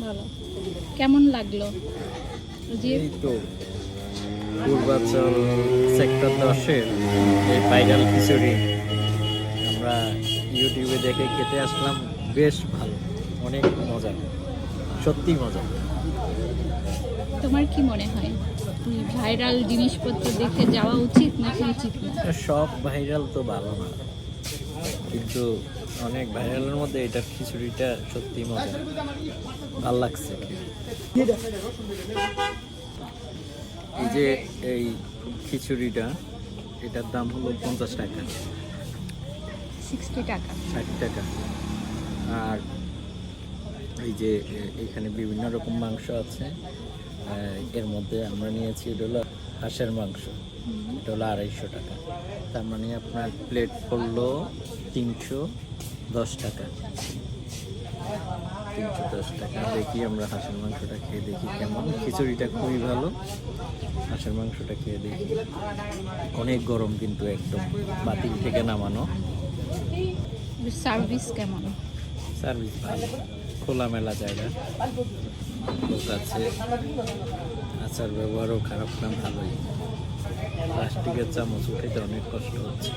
ভালো। কেমন লাগলো? যে এই তো পূর্বাচল সেক্টর 10-এর এই ভাইরাল খিচুড়ি আমরা ইউটিউবে দেখে খেতে আসলাম। বেশ ভালো, অনেক মজা, সত্যি মজা। তোমার কি মনে হয় ভাইরাল জিনিসপত্র দেখে যাওয়া উচিত নাকি উচিত না? সব ভাইরাল তো ভালো না, কিন্তু অনেক ভাইরালের মধ্যে এটার খিচুড়িটা সত্যি মজা, ভাল লাগছে। এই যে এই খিচুড়িটা, এটার দাম হলো 50 টাকা, 60 টাকা। 60 টাকা। আর এই যে এখানে বিভিন্ন রকম মাংস আছে, এর মধ্যে আমরা নিয়েছি এটা হলো হাঁসের মাংস, এটা হলো 250 টাকা। তার মানে আপনার প্লেট পড়লো 310 টাকা। 310 টাকা। দেখি আমরা হাঁসের মাংসটা খেয়ে দেখি কেমন। খিচুড়িটা খুবই ভালো, হাঁসের মাংসটা খেয়ে দেখি। অনেক গরম কিন্তু, একদম বাতিল থেকে নামানো। সার্ভিস কেমন? সার্ভিস ভালো, খোলামেলা জায়গা, লোক আছে। আচার ব্যবহারও খারাপ না, ভালোই। প্লাস্টিকের চামচ উঠাইতে অনেক কষ্ট হচ্ছে।